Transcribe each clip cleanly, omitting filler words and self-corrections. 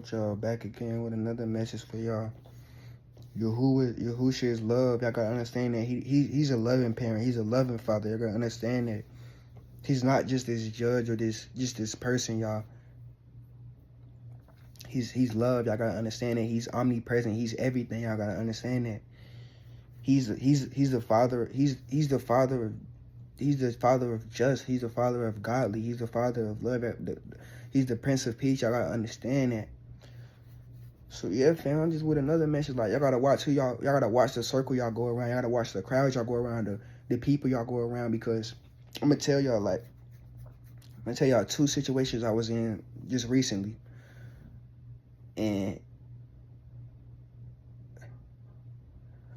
with y'all back again with another message for y'all. Yahusha is love. Y'all gotta understand that he's a loving parent. He's a loving father. Y'all gotta understand that he's not just this judge or this person, y'all. He's love. Y'all gotta understand that he's omnipresent. He's everything. Y'all gotta understand that he's the father. He's the father of He's the father of just. He's the father of godly. He's the father of love. He's the Prince of Peace. Y'all gotta understand that. So yeah, fam, I'm just with another message. Like y'all gotta watch y'all gotta watch the circle y'all go around. Y'all gotta watch the crowds y'all go around, the people y'all go around, because I'm gonna tell y'all two situations I was in just recently. And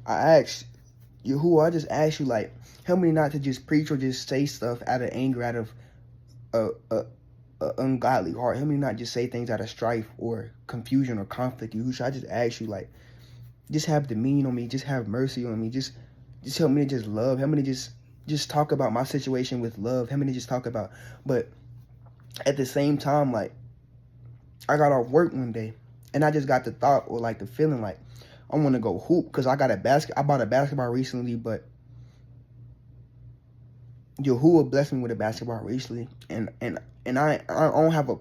I just asked you, like, help me not to just preach or just say stuff out of anger, out of a ungodly heart. Help me not just say things out of strife or confusion or conflict. I just ask you, like, just have demeanor on me, just have mercy on me, just help me to just love. Help me to just talk about my situation with love. Help me to just talk about. But at the same time, like, I got off work one day and I just got the thought or like the feeling like I want to go hoop, because I bought a basketball recently, but Yahauh blessed me with a basketball recently, and I don't have a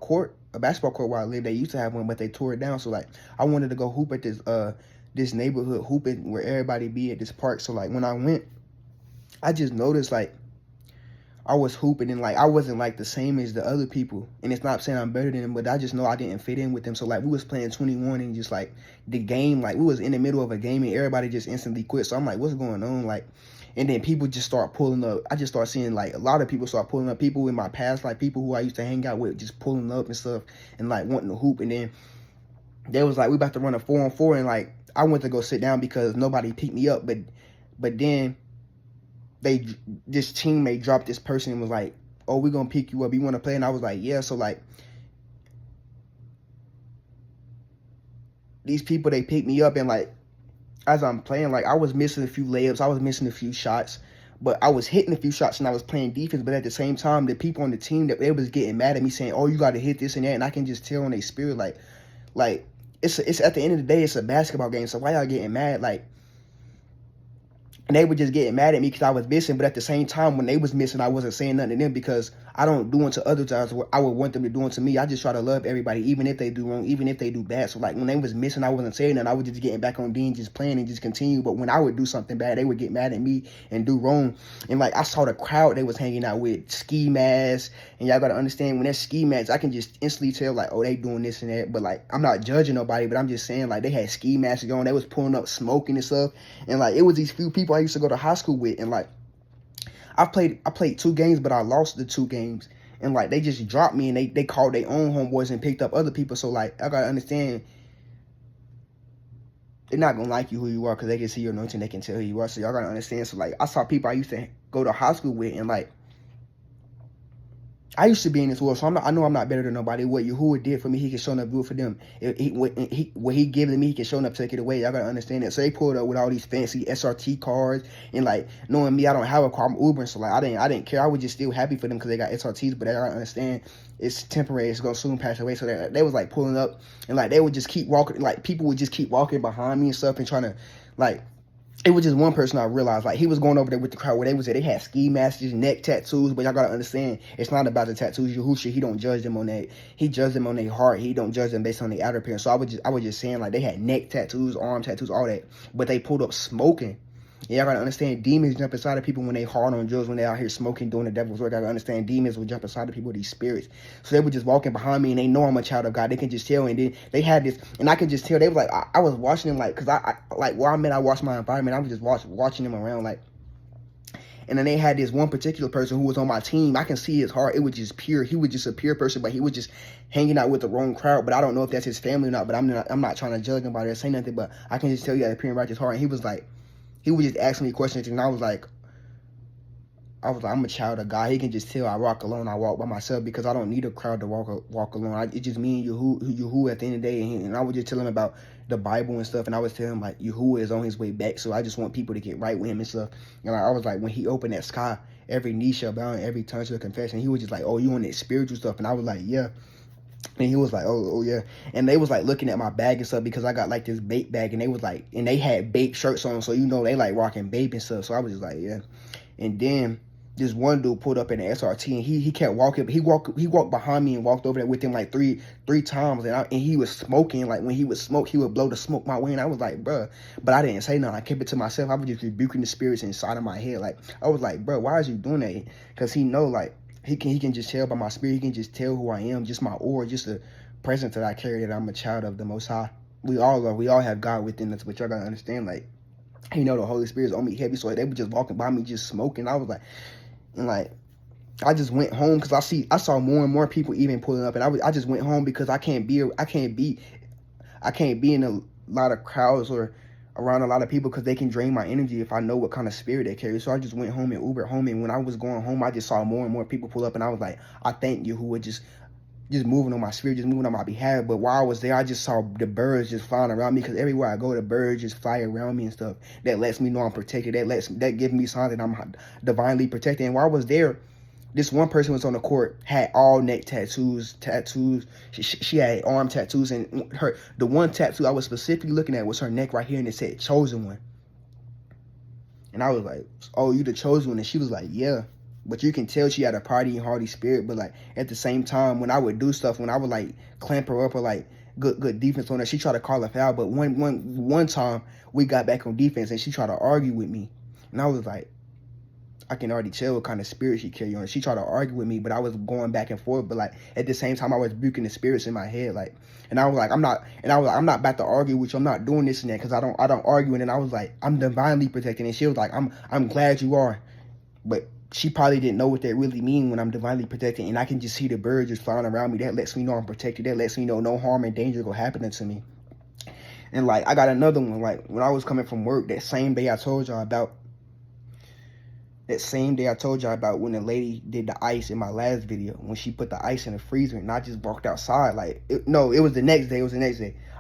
basketball court where I live. They used to have one, but they tore it down. So like I wanted to go hoop at this neighborhood hooping where everybody be at this park. So like when I went, I just noticed like I was hooping and like I wasn't like the same as the other people. And it's not saying I'm better than them, but I just know I didn't fit in with them. So like we was playing 21 and just like the game, like we was in the middle of a game and everybody just instantly quit. So I'm like, what's going on? Like, and then people just start pulling up. I just start seeing like a lot of people start pulling up. People in my past, like people who I used to hang out with, just pulling up and stuff and like wanting to hoop. And then they was like, we about to run a 4-on-4, and like I went to go sit down because nobody picked me up. But then this teammate dropped this person and was like, oh, we're gonna pick you up, you want to play? And I was like, yeah. So like these people, they picked me up, and like as I'm playing, like I was missing a few layups, I was missing a few shots, but I was hitting a few shots and I was playing defense. But at the same time, the people on the team, that they was getting mad at me saying, oh, you got to hit this and that. And I can just tell in their spirit, like it's at the end of the day, it's a basketball game. So why y'all getting mad? Like, and they were just getting mad at me because I was missing. But at the same time, when they was missing, I wasn't saying nothing to them, because I don't do unto others as I would want them to do unto me. I just try to love everybody, even if they do wrong, even if they do bad. So like when they was missing, I wasn't saying nothing. I was just getting back on D and just playing and just continue. But when I would do something bad, they would get mad at me and do wrong. And like I saw the crowd they was hanging out with, ski masks. And y'all got to understand, when there's ski masks, I can just instantly tell like, oh, they doing this and that. But like I'm not judging nobody, but I'm just saying like they had ski masks on. They was pulling up smoking and stuff. And like it was these few people I used to go to high school with, and like I played 2 games, but I lost the 2 games, and like they just dropped me, and they called their own homeboys and picked up other people. So like I gotta understand, they're not gonna like you who you are, because they can see your anointing, they can tell who you are. So y'all gotta understand. So like I saw people I used to go to high school with, and like I used to be in this world, so I know I'm not better than nobody. What Yahauh did for me, he can show up do it for them. What he gave to me, he can show up take it away. Y'all gotta understand that. So they pulled up with all these fancy SRT cars, and like knowing me, I don't have a car, I'm Ubering, so like I didn't care. I was just still happy for them because they got SRTs, but they gotta understand it's temporary. It's gonna soon pass away. So they was like pulling up, and like they would just keep walking. Like people would just keep walking behind me and stuff and trying to like. It was just one person I realized, like, he was going over there with the crowd where they was at. They had ski masks, neck tattoos, but y'all gotta understand, it's not about the tattoos. Yahusha, he don't judge them on that. He judges them on their heart. He don't judge them based on their outer appearance. So I was just saying, like, they had neck tattoos, arm tattoos, all that, but they pulled up smoking. Yeah, I gotta understand, demons jump inside of people when they hard on drugs, when they out here smoking, doing the devil's work. I gotta understand, demons will jump inside of people, these spirits. So they were just walking behind me, and they know I'm a child of God. They can just tell, and then they had this, and I can just tell. They was like, I was watching them, like, cause I like where I'm at, I watch my environment. I was just watching them around, like. And then they had this one particular person who was on my team. I can see his heart. It was just pure. He was just a pure person, but he was just hanging out with the wrong crowd. But I don't know if that's his family or not. But I'm not trying to judge anybody or say nothing. But I can just tell you that a pure and righteous heart. And he was just asking me questions, and I was like, I'm a child of God. He can just tell I walk alone. I walk by myself, because I don't need a crowd to walk alone. It's just me and Yahauh at the end of the day. And I would just tell him about the Bible and stuff. And I was telling him like Yahauh is on his way back. So I just want people to get right with him and stuff. And I was like, when he opened that sky, every knee shall bow and every tongue shall confess. And he was just like, oh, you want that spiritual stuff? And I was like, yeah. And he was like, oh yeah. And they was like looking at my bag and stuff because I got like this bait bag, and they was like, and they had bait shirts on, so you know they like rocking babe and stuff. So I was just like, yeah. And then this one dude pulled up in the SRT, and he kept walking. He walked behind me and walked over there with him like three times, and he was smoking. Like when he would smoke, he would blow the smoke my way, and I was like, bruh. But I didn't say nothing. I kept it to myself. I was just rebuking the spirits inside of my head. Like I was like, bruh, why is you doing that? Because he know like he can just tell by my spirit. He can just tell who I am, just my aura, just the presence that I carry, that I'm a child of the Most High. We all are. We all have God within us, but y'all gotta understand, like, you know, the Holy Spirit's on me heavy, so they were just walking by me, just smoking. I was like, and like, I just went home because I saw more and more people even pulling up, and I just went home because I can't be in a lot of crowds or around a lot of people because they can drain my energy if I know what kind of spirit they carry. So I just went home and Ubered home, and when I was going home, I just saw more and more people pull up, and I was like, I thank you who would just moving on my spirit, just moving on my behalf. But while I was there, I just saw the birds just flying around me, because everywhere I go, the birds just fly around me and stuff. That lets me know I'm protected. That gives me signs that I'm divinely protected. And while I was there, this one person was on the court, had all neck tattoos. She had arm tattoos, and the one tattoo I was specifically looking at was her neck right here, and it said "Chosen One." And I was like, "Oh, you the chosen one?" And she was like, "Yeah." But you can tell she had a party and hardy spirit. But like at the same time, when I would do stuff, when I would like clamp her up or like good defense on her, she tried to call a foul. But one time we got back on defense and she tried to argue with me, and I was like, I can already tell what kind of spirit she carried on. She tried to argue with me, but I was going back and forth. But like at the same time, I was rebuking the spirits in my head, like. And I was like, I'm not about to argue with you. I'm not doing this and that, because I don't argue. And I was like, I'm divinely protected. And she was like, I'm glad you are, but she probably didn't know what that really mean when I'm divinely protected, and I can just see the birds just flying around me. That lets me know I'm protected. That lets me know no harm and danger go happening to me. And like I got another one, like when I was coming from work, that same day I told y'all about when the lady did the ice in my last video, when she put the ice in the freezer, and I just walked outside. Like it was the next day.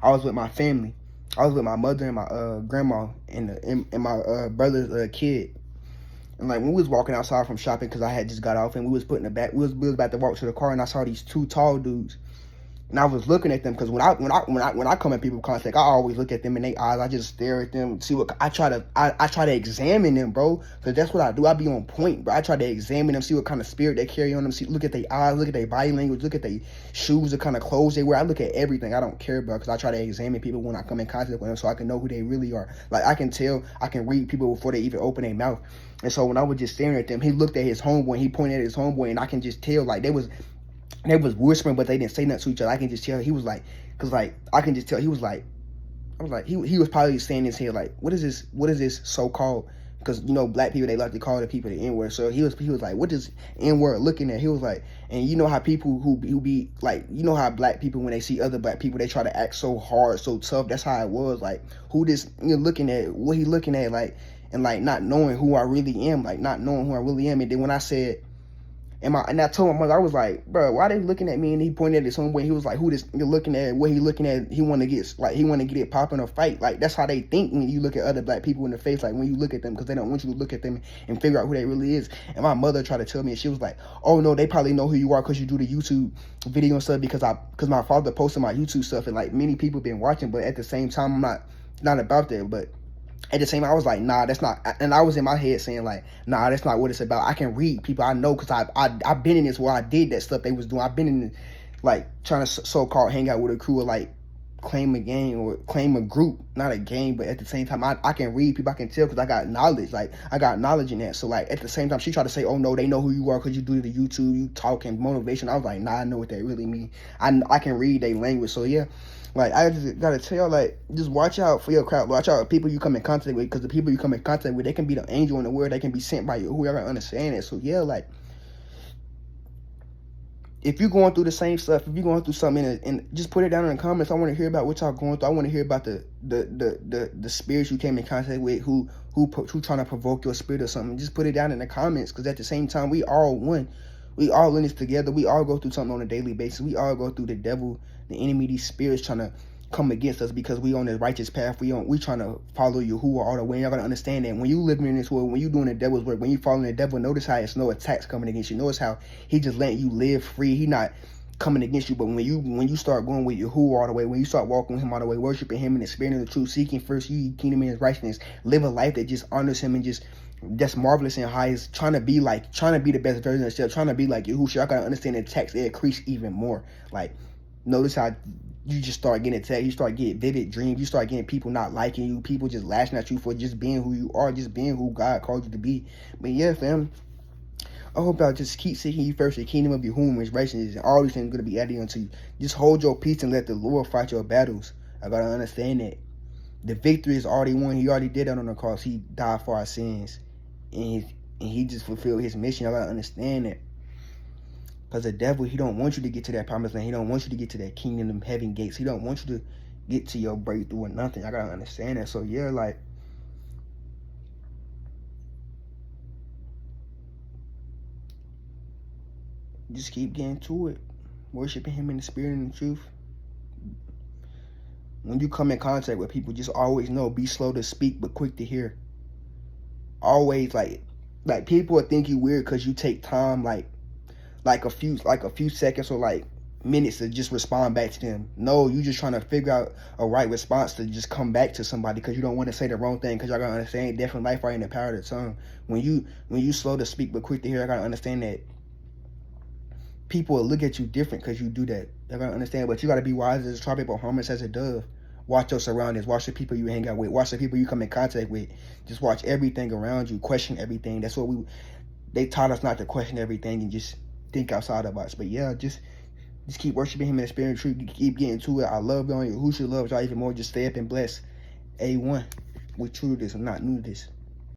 I was with my family. I was with my mother and my grandma and my brother's kid. And like when we was walking outside from shopping, because I had just got off, and we was putting the back, we was about to walk to the car, and I saw these two tall dudes, and I was looking at them, because when I come in people contact, I always look at them in their eyes. I just stare at them, see what I try to examine them, bro, because that's what I do. I be on point, bro. I try to examine them, see what kind of spirit they carry on them, look at their eyes, look at their body language, look at their shoes, the kind of clothes they wear. I look at everything. I don't care, bro, because I try to examine people when I come in contact with them, so I can know who they really are. Like I can read people before they even open their mouth. And so when I was just staring at them, he looked at his homeboy, and he pointed at his homeboy, and I can just tell, like, they was whispering, but they didn't say nothing to each other. I can just tell he was like, because like I can just tell he was like, I was like, he was probably saying in his head like, what is this so called? Because you know black people, they like to call the people the N-word. So he was like, what is N-word looking at? He was like, and you know how people who be like, you know how black people, when they see other black people, they try to act so hard, so tough. That's how it was. Like who this looking at, what he looking at, like, and like not knowing who I really am, like not knowing who I really am. And then when I said, and I told my mother, I was like, bro, why they looking at me? And he pointed at his homeboy. He was like, who this you're looking at? What he looking at? He want to get it popping or fight. Like that's how they think when you look at other black people in the face. Like when you look at them, because they don't want you to look at them and figure out who they really is. And my mother tried to tell me, and she was like, oh no, they probably know who you are because you do the YouTube video and stuff. Because my father posted my YouTube stuff, and like many people been watching. But at the same time, I'm not about that. But at the same time, I was like, nah, that's not. And I was in my head saying like, nah, that's not what it's about. I can read people. I know, because I've been in this where I did that stuff they was doing. I've been in like trying to so-called hang out with a crew or like claim a gang or claim a group, not a gang. But at the same time, I can read people. I can tell, because I got knowledge. Like I got knowledge in that. So like at the same time, she tried to say, oh no, they know who you are because you do the YouTube, you talking motivation. I was like, nah, I know what that really mean. I can read their language. So yeah. Like, I just gotta tell, like, just watch out for your crowd. Watch out for people you come in contact with, because the people you come in contact with, they can be the angel in the world. They can be sent by you. Whoever understand it. So, yeah, like, if you're going through the same stuff, if you're going through something, and just put it down in the comments. I want to hear about what y'all going through. I want to hear about the spirits you came in contact with, who trying to provoke your spirit or something. Just put it down in the comments, because at the same time, we all one. We all in this together. We all go through something on a daily basis. We all go through the devil, the enemy, these spirits trying to come against us, because we on the righteous path. We trying to follow Yahauh all the way. Y'all gotta understand that when you living in this world, when you doing the devil's work, when you following the devil, notice how it's no attacks coming against you. Notice how he just letting you live free. He not coming against you. But when you start going with Yahauh all the way, when you start walking with him all the way, worshiping him in the spirit and the truth, seeking first ye kingdom and his righteousness, live a life that just honors him and just that's marvelous and high, is trying to be the best version of yourself, trying to be like Yahusha. I gotta understand the text, it increase even more. Like, notice how you just start getting attacked, you start getting vivid dreams, you start getting people not liking you, people just lashing at you for just being who you are, just being who God called you to be. But yeah, fam, I hope y'all just keep seeking you first, the kingdom of Yahauh and his righteousness, and all these things are going to be added unto you. Just hold your peace and let the Lord fight your battles. I got to understand that. The victory is already won. He already did that on the cross. He died for our sins. And he just fulfilled his mission. I got to understand that. Because the devil, he don't want you to get to that promised land. He don't want you to get to that kingdom of heaven gates. He don't want you to get to your breakthrough or nothing. I got to understand that. So yeah, like, just keep getting to it. Worshiping him in the spirit and the truth. When you come in contact with people, just always know, be slow to speak but quick to hear. Always like people will think you weird because you take time like a few seconds or like minutes to just respond back to them. No, you just trying to figure out a right response to just come back to somebody because you don't want to say the wrong thing, because y'all gotta understand death and life right in the power of the tongue. When you slow to speak but quick to hear, I gotta understand that people will look at you different because you do that. I gotta understand, but you gotta be wise as a trumpet but harmless as a dove. Watch your surroundings. Watch the people you hang out with. Watch the people you come in contact with. Just watch everything around you. Question everything. That's what they taught us, not to question everything and just think outside the box. But yeah, just keep worshiping him in the spirit and truth. Keep getting to it. I love y'all. Who should love y'all even more? Just stay up and bless. A1. We true to this. I'm not new to this.